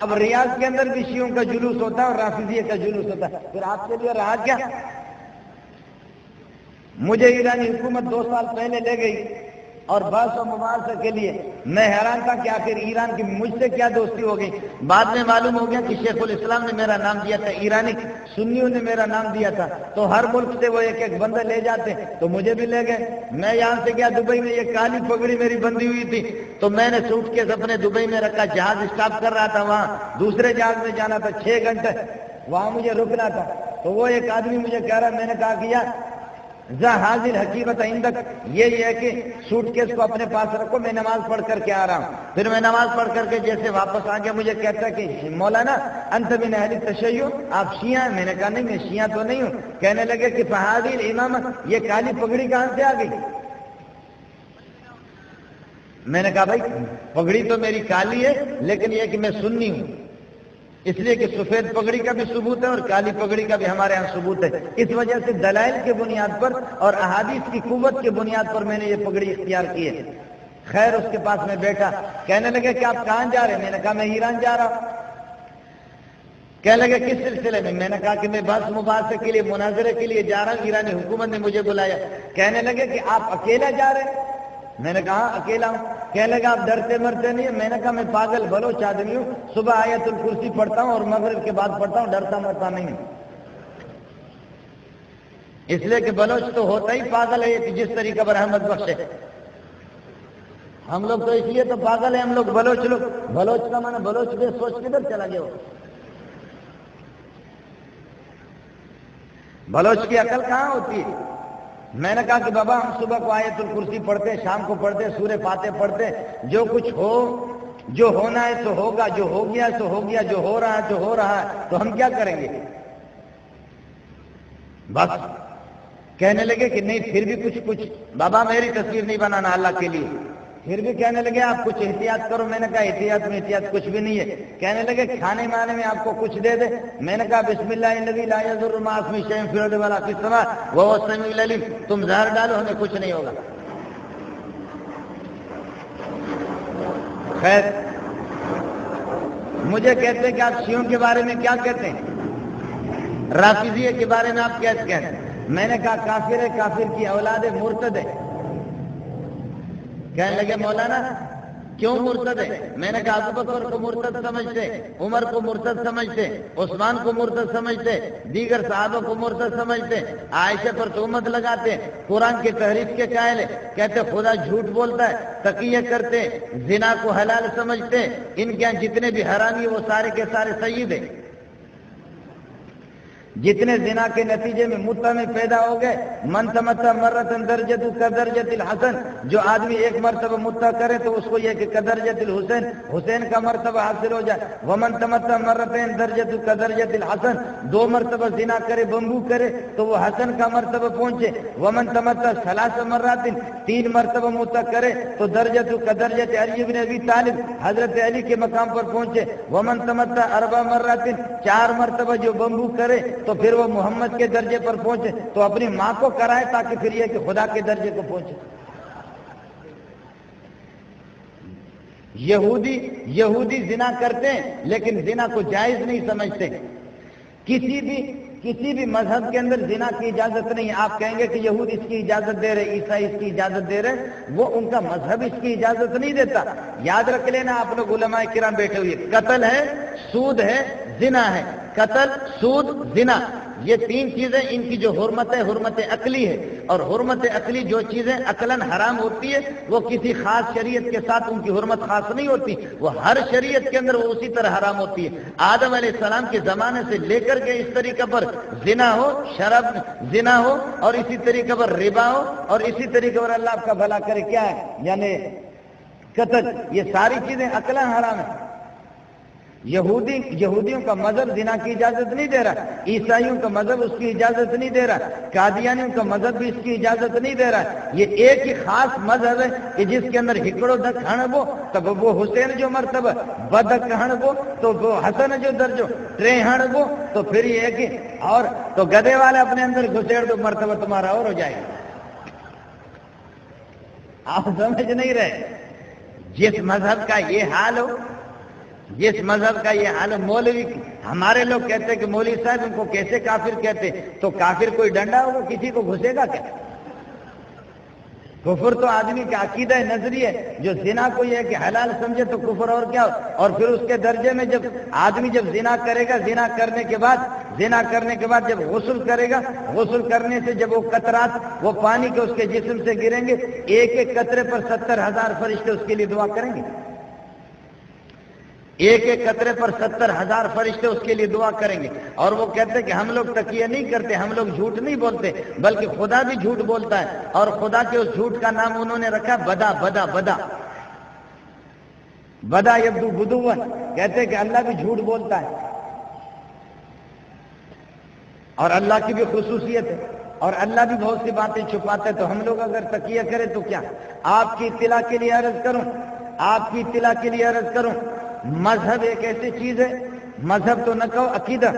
اب ریاض کے اندر بھی شیعوں کا جلوس ہوتا ہے اور رافضیہ کا جلوس ہوتا ہے، پھر آپ کے لیے رہا کیا؟ مجھے ایرانی حکومت 2 سال پہلے لے گئی اور بحث و مباحثہ کے لیے، میں حیران تھا کہ آخر ایران کی مجھ سے کیا دوستی ہو گئی۔ بعد میں معلوم ہو گیا کہ شیخ الاسلام نے میرا نام دیا تھا، ایرانی سنیوں نے میرا نام دیا تھا، تو ہر ملک سے وہ ایک ایک بندہ لے جاتے، تو مجھے بھی لے گئے۔ میں یہاں سے گیا دبئی میں، یہ کالی پگڑی میری بندھی ہوئی تھی، تو میں نے سوٹ کیس اپنے دبئی میں رکھا، جہاز اسٹاپ کر رہا تھا، وہاں دوسرے جہاز میں جانا تھا، 6 گھنٹے وہاں مجھے رکنا تھا۔ تو وہ ایک آدمی مجھے کہہ رہا، میں نے کہا کہ یار ذا حاضر حقیقت عندک، یہ ہے کہ سوٹ کیس کو اپنے پاس رکھو، میں نماز پڑھ کر کے آ رہا ہوں۔ پھر میں نماز پڑھ کر کے جیسے واپس آ گیا، مجھے کہتا ہے کہ مولانا انت من اہل التشیع، آپ شیعہ ہیں؟ میں نے کہا نہیں، میں شیعہ تو نہیں ہوں۔ کہنے لگے کہ فہذه الامامہ، یہ کالی پگڑی کہاں سے آ گئی؟ میں نے کہا بھائی پگڑی تو میری کالی ہے، لیکن یہ کہ میں سنی ہوں، اس لیے کہ سفید پگڑی کا بھی ثبوت ہے اور کالی پگڑی کا بھی ہمارے ہاں ثبوت ہے۔ اس وجہ سے دلائل کے بنیاد پر اور احادیث کی قوت کے بنیاد پر میں نے یہ پگڑی اختیار کی ہے۔ خیر اس کے پاس میں بیٹھا، کہنے لگے کہ آپ کہاں جا رہے ہیں؟ میں نے کہا میں ایران جا رہا ہوں۔ کہنے لگے کس سلسلے میں؟ میں نے کہا کہ میں بحث مباحثے کے لیے، مناظرے کے لیے جا رہا ہوں، ایرانی حکومت نے مجھے بلایا۔ کہنے لگے کہ آپ اکیلا جا رہے ہیں؟ میں نے کہا اکیلا ہوں۔ کہنے لگا آپ ڈرتے مرتے نہیں ہیں؟ میں نے کہا میں پاگل بلوچ آدمی ہوں، صبح آیت الکرسی پڑھتا ہوں اور مغرب کے بعد پڑھتا ہوں، ڈرتا مرتا نہیں ہوں۔ اس لیے کہ بلوچ تو ہوتا ہی پاگل ہے کہ جس طریقے پر احمد بخش ہے۔ ہم لوگ تو اس لیے تو پاگل ہیں، ہم لوگ بلوچ لوگ، بلوچ کا معنی بلوچ بے سوچ کدھر چلا گیا؟ بلوچ کی عقل کہاں ہوتی ہے؟ میں نے کہا کہ بابا ہم صبح کو آیت الکرسی پڑھتے، شام کو پڑھتے، سورہ فاتحہ پڑھتے، جو کچھ ہو، جو ہونا ہے سو ہوگا، جو ہو گیا سو ہو گیا، جو ہو رہا ہے تو ہو رہا ہے، تو ہم کیا کریں گے؟ بس کہنے لگے کہ نہیں پھر بھی کچھ بابا میری تصویر نہیں بنانا اللہ کے لیے۔ پھر بھی کہنے لگے آپ کچھ احتیاط کرو۔ میں نے کہا احتیاط میں احتیاط کچھ بھی نہیں ہے۔ کہنے لگے کھانے مانے میں آپ کو کچھ دے دے؟ میں نے کہا بسم اللہ الذی لا یضر مع اسمہ شیء فی الارض ولا فی السماء وهو السمیع العلیم، تم زہر ڈالو ہمیں کچھ نہیں ہوگا۔ خیر مجھے کہتے ہیں کہ آپ شیعوں کے بارے میں کیا کہتے ہیں؟ رافضیہ کے بارے میں آپ کیا کہتے ہیں؟ میں نے کہا کافر ہے، کافر کی اولاد ہے، مرتد ہے۔ کہنے لگے مولانا کیوں مرتد ہے؟ میں نے کہا ابو بکر کو مرتد سمجھتے، عمر کو مرتد سمجھتے، عثمان کو مرتد سمجھتے، دیگر صحابہ کو مرتد سمجھتے، عائشہ پر تہمت لگاتے، قرآن کی تحریف کے قائل، کہتے خدا جھوٹ بولتا ہے، تقیہ کرتے، زنا کو حلال سمجھتے، ان کے یہاں جتنے بھی حرامی وہ سارے کے سارے سید ہیں۔ جتنے زنا کے نتیجے میں متع میں پیدا ہو گئے، من تمتع مرتن درجت کدرجت الحسن، جو آدمی ایک مرتبہ متع کرے تو اس کو یہ کہ کدرجت الحسین، حسین کا مرتبہ حاصل ہو جائے۔ ومن تمتع مرتين درجت کدرجت الحسن، 2 مرتبہ زنا کرے، بمبو کرے تو وہ حسن کا مرتبہ پہنچے۔ ومن تمتع 3 مرات، 3 مرتبہ متع کرے تو درجت کدرجت علی بن ابی طالب، حضرت علی کے مقام پر پہنچے۔ ومن تمتع 4 مرات، 4 مرتبہ جو بمبو کرے تو پھر وہ محمد کے درجے پر پہنچے، تو اپنی ماں کو کرائے تاکہ پھر یہ کہ خدا کے درجے کو پہنچے۔ یہودی زنا کرتے ہیں لیکن زنا کو جائز نہیں سمجھتے۔ کسی بھی مذہب کے اندر زنا کی اجازت نہیں ہے۔ آپ کہیں گے کہ یہود اس کی اجازت دے رہے، عیسائی اس کی اجازت دے رہے، وہ ان کا مذہب اس کی اجازت نہیں دیتا۔ یاد رکھ لینا آپ لوگ علماء کرام بیٹھے ہوئے، قتل ہے، سود ہے، زنا ہے۔ قتل، سود، زنا، یہ 3 چیزیں ان کی جو حرمت ہے، حرمت عقلی ہے، اور حرمت عقلی جو چیزیں عقلاً حرام ہوتی ہے وہ کسی خاص شریعت کے ساتھ ان کی حرمت خاص نہیں ہوتی، وہ ہر شریعت کے اندر وہ اسی طرح حرام ہوتی ہے۔ آدم علیہ السلام کے زمانے سے لے کر کے اس طریقے پر زنا ہو، شراب زنا ہو، اور اسی طریقے پر ربا ہو، اور اسی طریقے پر اللہ آپ کا بھلا کرے کیا ہے یعنی قتل، یہ ساری چیزیں عقلاً حرام ہیں۔ یہودیوں کا مذہب زنا کی اجازت نہیں دے رہا، عیسائیوں کا مذہب اس کی اجازت نہیں دے رہا، قادیانیوں کا مذہب بھی اس کی اجازت نہیں دے رہا۔ یہ ایک ہی خاص مذہب ہے کہ جس کے اندر ہکڑو دک ہنبو تب وہ حسین جو مرتبہ، بدک ہنبو تو وہ حسن جو درجو، ٹرے ہنبو تو پھر یہ ہے کہ اور تو گدے والے اپنے اندر گھسیڑ دو مرتبہ تمہارا اور ہو جائے گا۔ آپ سمجھ نہیں رہے، جس مذہب کا یہ حال ہو جس مذہب کا یہ حال مولوی، ہمارے لوگ کہتے ہیں کہ مولوی صاحب ان کو کیسے کافر کہتے، تو کافر کوئی ڈنڈا ہوگا کسی کو گھسے گا کیا؟ کفر تو آدمی کا عقیدہ نظری ہے، جو زنا کو یہ ہے کہ حلال سمجھے تو کفر اور کیا ہو۔ اور پھر اس کے درجے میں جب آدمی جب زنا کرے گا، زنا کرنے کے بعد جب غسل کرے گا، غسل کرنے سے جب وہ قطرات وہ پانی کے اس کے جسم سے گریں گے، ایک ایک قطرے پر 70,000 فرشتے اس کے لیے دعا کریں گے، ایک ایک قطرے پر 70,000 فرشتے اس کے لیے دعا کریں گے۔ اور وہ کہتے ہیں کہ ہم لوگ تقیہ نہیں کرتے، ہم لوگ جھوٹ نہیں بولتے، بلکہ خدا بھی جھوٹ بولتا ہے، اور خدا کے اس جھوٹ کا نام انہوں نے رکھا بدا بدا بدا بدا یبدو بدوا، کہتے ہیں کہ اللہ بھی جھوٹ بولتا ہے، اور اللہ کی بھی خصوصیت ہے، اور اللہ بھی بہت سی باتیں چھپاتے ہیں۔ تو ہم لوگ اگر تقیہ کریں تو کیا؟ آپ کی اطلاع کے لیے عرض کروں، مذہب ایک ایسی چیز ہے، مذہب تو نہ کہو، عقیدہ،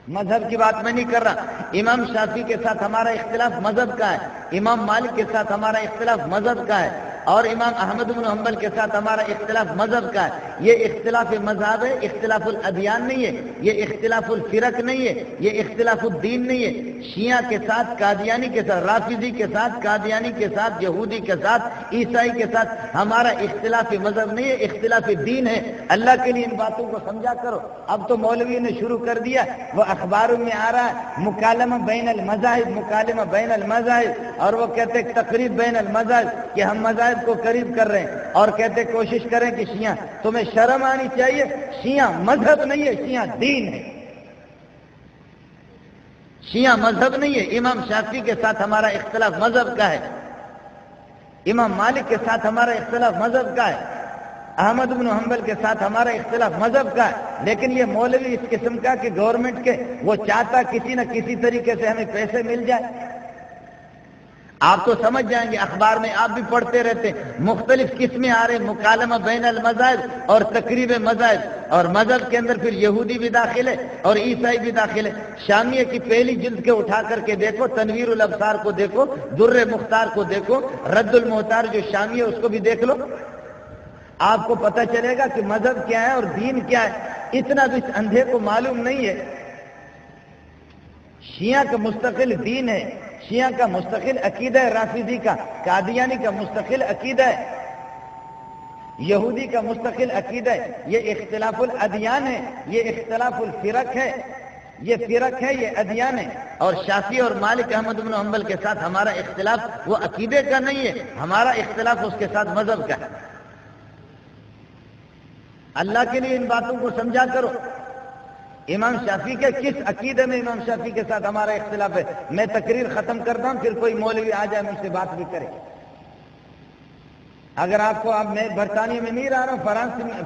مذہب کی بات میں نہیں کر رہا۔ امام شافعی کے ساتھ ہمارا اختلاف مذہب کا ہے، امام مالک کے ساتھ ہمارا اختلاف مذہب کا ہے، اور امام احمد بن حنبل کے ساتھ ہمارا اختلاف مذہب کا ہے۔ یہ اختلاف مذہب ہے، اختلاف الادیان نہیں ہے، یہ اختلاف الفرق نہیں ہے، یہ اختلاف الدین نہیں ہے۔ شیعہ کے ساتھ، قادیانی کے ساتھ، رافضی کے ساتھ، قادیانی کے ساتھ، یہودی کے ساتھ، عیسائی کے ساتھ ہمارا اختلاف مذہب نہیں ہے، اختلاف دین ہے۔ اللہ کے لیے ان باتوں کو سمجھا کرو۔ اب تو مولوی نے شروع کر دیا، وہ اخباروں میں آ رہا ہے مکالمہ بین المذاہب، اور وہ کہتے ہیں تقریب بین المذاہب، کہ ہم مذاہب کو قریب کر رہے ہیں، اور کہتے کوشش کریں کہ شیعہ، تمہیں شرم آنی چاہیے، شیعہ مذہب نہیں ہے، شیعہ دین ہے، شیعہ مذہب نہیں ہے۔ امام شافعی کے ساتھ ہمارا اختلاف مذہب کا ہے، امام مالک کے ساتھ ہمارا اختلاف مذہب کا ہے، احمد بن حنبل کے ساتھ ہمارا اختلاف مذہب کا ہے۔ لیکن یہ مولوی اس قسم کا کہ گورنمنٹ کے وہ چاہتا کسی نہ کسی طریقے سے ہمیں پیسے مل جائے۔ آپ تو سمجھ جائیں گے، اخبار میں آپ بھی پڑھتے رہتے ہیں، مختلف قسمیں آ رہے، مکالمہ بین المذاہب اور تقریب مذاہب، اور مذہب کے اندر پھر یہودی بھی داخل ہے اور عیسائی بھی داخل ہے۔ شامیہ کی پہلی جلد کے اٹھا کر کے دیکھو، تنویر الابصار کو دیکھو، در مختار کو دیکھو، رد المحتار جو شامیہ اس کو بھی دیکھ لو، آپ کو پتہ چلے گا کہ مذہب کیا ہے اور دین کیا ہے۔ اتنا بھی اس اندھے کو معلوم نہیں ہے۔ شیعہ کا مستقل دین ہے، شیعہ کا مستقل عقیدہ ہے، رافضی کا، قادیانی کا مستقل عقیدہ ہے، یہودی کا مستقل عقیدہ ہے۔ یہ اختلاف الادیان ہے، یہ اختلاف الفرق ہے، یہ فرق ہے، یہ ادیان ہے۔ اور شافعی اور مالک احمد بن حنبل کے ساتھ ہمارا اختلاف وہ عقیدے کا نہیں ہے، ہمارا اختلاف اس کے ساتھ مذہب کا ہے۔ اللہ کے لیے ان باتوں کو سمجھا کرو۔ امام شافعی کے کس عقیدے میں امام شافعی کے ساتھ ہمارا اختلاف ہے؟ میں تقریر ختم کرتا ہوں، پھر کوئی مولوی آ جائے مجھ سے بات بھی کرے۔ اگر آپ کو، اب میں برطانیہ میں نہیں رہ رہا ہوں،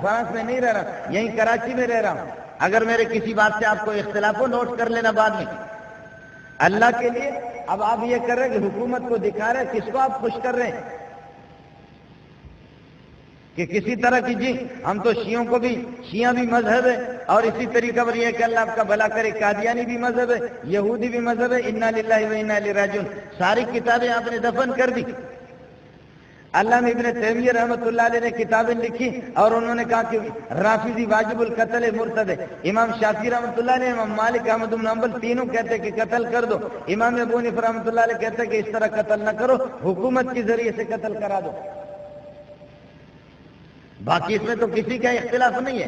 فرانس میں نہیں رہ رہا، یہیں کراچی میں رہ رہا ہوں، اگر میرے کسی بات سے آپ کو اختلاف ہو، نوٹ کر لینا بعد میں۔ اللہ کے لیے اب آپ یہ کر رہے ہیں کہ حکومت کو دکھا رہے ہیں، کس کو آپ خوش کر رہے ہیں کہ کسی طرح کی، جی ہم تو شیعوں کو بھی، شیعہ بھی مذہب ہے، اور اسی طریقہ پر یہ کہ اللہ آپ کا بھلا کرے، قادیانی بھی مذہب ہے، یہودی بھی مذہب ہے، انا للہ و انا الیہ راجعون۔ ساری کتابیں آپ نے دفن کر دی۔ علامہ ابن تیمیہ رحمۃ اللہ علیہ نے کتابیں لکھی، اور انہوں نے کہا کہ رافضی واجب القتل ہے، مرتد ہے۔ امام شافعی رحمۃ اللہ علیہ، امام مالک، احمد بن حنبل تینوں کہتے ہیں کہ قتل کر دو۔ امام ابو حنیفہ رحمۃ اللہ علیہ کہتے ہیں کہ اس طرح قتل نہ کرو، حکومت کے ذریعے سے قتل کرا دو۔ باقی اس میں تو کسی کا اختلاف نہیں ہے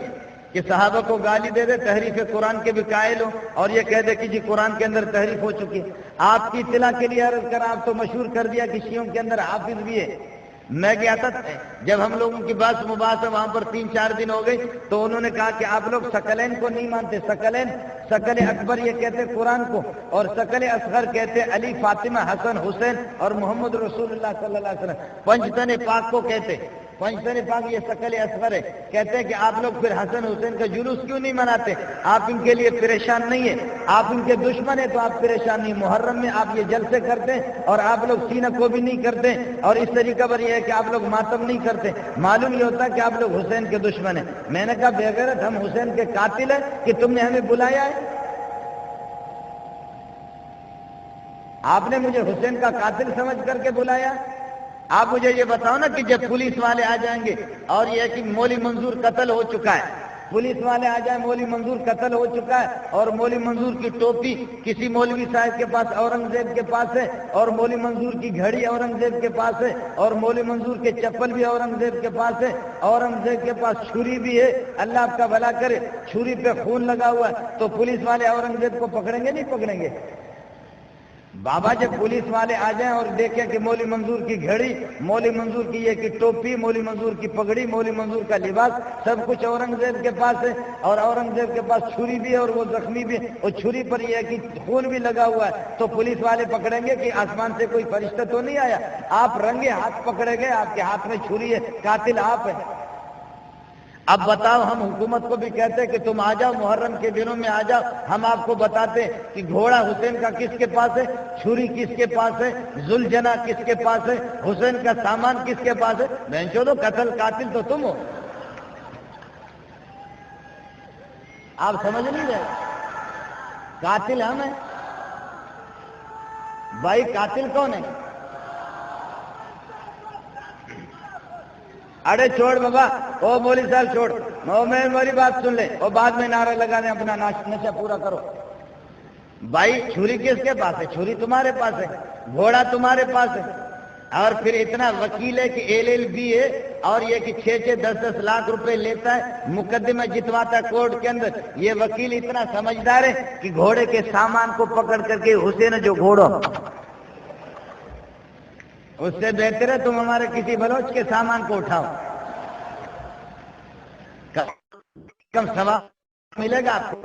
کہ صحابہ کو گالی دے دے، تحریف قرآن کے بھی قائل ہو، اور یہ کہہ دے کہ جی قرآن کے اندر تحریف ہو چکی ہے۔ آپ کی اطلاع کے لیے عرض کر، آپ تو مشہور کر دیا کہ شیعوں کے اندر حافظ بھی ہے۔ میں گیا تھا، جب ہم لوگوں کی بات مباحثہ وہاں پر 3-4 دن ہو گئی، تو انہوں نے کہا کہ آپ لوگ ثقلین کو نہیں مانتے۔ ثقلین، ثقل اکبر یہ کہتے قرآن کو، اور ثقل اصغر کہتے علی، فاطمہ، حسن، حسین اور محمد رسول اللہ صلی اللہ علیہ وسلم۔ پنجتن پاک کو کہتے، پنجتن پاک یہ ثقل اصغر ہے۔ کہتے ہیں کہ آپ لوگ پھر حسن حسین کا جلوس کیوں نہیں مناتے؟ آپ ان کے لیے پریشان نہیں ہے، آپ ان کے دشمن ہیں تو آپ پریشان نہیں۔ محرم میں آپ یہ جلسے کرتے ہیں اور آپ لوگ سینہ کو بھی نہیں کرتے، اور اس طریقہ پر یہ ہے کہ آپ لوگ ماتم نہیں کرتے۔ معلوم یہ ہوتا ہے کہ آپ لوگ حسین کے دشمن ہیں۔ میں نے کہا بے غیرت، ہم حسین کے قاتل ہیں کہ تم نے ہمیں بلایا ہے؟ آپ نے مجھے حسین کا قاتل سمجھ کر کے بلایا؟ آپ مجھے یہ بتاؤ نا کہ جب پولیس والے آ جائیں گے اور یہ کہ مولی منظور قتل ہو چکا ہے، پولیس والے آ جائیں مولی منظور قتل ہو چکا ہے اور مولی منظور کی ٹوپی کسی مولوی صاحب کے پاس اورنگزیب کے پاس ہے، اور مولی منظور کی گھڑی اورنگزیب کے پاس ہے، اور مولی منظور کے چپل بھی اورنگزیب کے پاس ہے، اورنگزیب کے پاس چھری بھی ہے، اللہ آپ کا بھلا کرے چھری پہ خون لگا ہوا ہے، تو پولیس والے اورنگزیب کو پکڑیں گے نہیں پکڑیں گے؟ بابا جب پولیس والے آ جائیں اور دیکھیں کہ مولی منظور کی گھڑی، مولی منظور کی یہ کہ ٹوپی، مولی منظور کی پگڑی، مولی منظور کا لباس سب کچھ اورنگزیب کے پاس ہے، اور اورنگزیب کے پاس چھری بھی ہے اور وہ زخمی بھی ہے، اور چھری پر یہ کہ خون بھی لگا ہوا ہے، تو پولیس والے پکڑیں گے کہ آسمان سے کوئی فرشتہ تو نہیں آیا؟ آپ رنگے ہاتھ پکڑے گئے، آپ کے ہاتھ میں چھری ہے، قاتل آپ ہیں۔ اب بتاؤ، ہم حکومت کو بھی کہتے ہیں کہ تم آ جاؤ محرم کے دنوں میں آ جاؤ، ہم آپ کو بتاتے ہیں کہ گھوڑا حسین کا کس کے پاس ہے، چھری کس کے پاس ہے، ذوالجنا کس کے پاس ہے، حسین کا سامان کس کے پاس ہے؟ بہنچودو قاتل تو تم ہو۔ آپ سمجھ نہیں رہے، قاتل ہم ہیں بھائی، قاتل کون ہے؟ ارے چھوڑ بابا، او مولوی صاحب چھوڑ، میری بات سن لے، اور بعد میں نعرہ لگا دیں اپنا نشہ پورا کرو۔ بھائی چھری کس کے پاس ہے؟ چھری تمہارے پاس ہے، گھوڑا تمہارے پاس ہے، اور پھر اتنا وکیل ہے کہ LLB ہے، اور یہ کہ 6-10 لاکھ روپے لیتا ہے، مقدمہ جتواتا ہے کورٹ کے اندر۔ یہ وکیل اتنا سمجھدار ہے کہ گھوڑے کے سامان کو پکڑ کر کے حسین جو گھوڑا، اس سے بہتر ہے تم ہمارے کسی بلوچ کے سامان کو اٹھاؤ، کم ثواب ملے گا آپ کو۔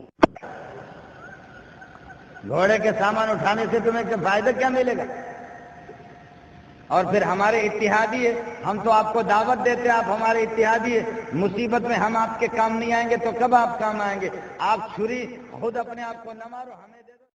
گھوڑے کے سامان اٹھانے سے تمہیں فائدہ کیا ملے گا؟ اور پھر ہمارے اتحادی ہے، ہم تو آپ کو دعوت دیتے ہیں، آپ ہمارے اتحادی ہے، مصیبت میں ہم آپ کے کام نہیں آئیں گے تو کب آپ کام آئیں گے؟ آپ چھری خود اپنے آپ کو نہ مارو، ہمیں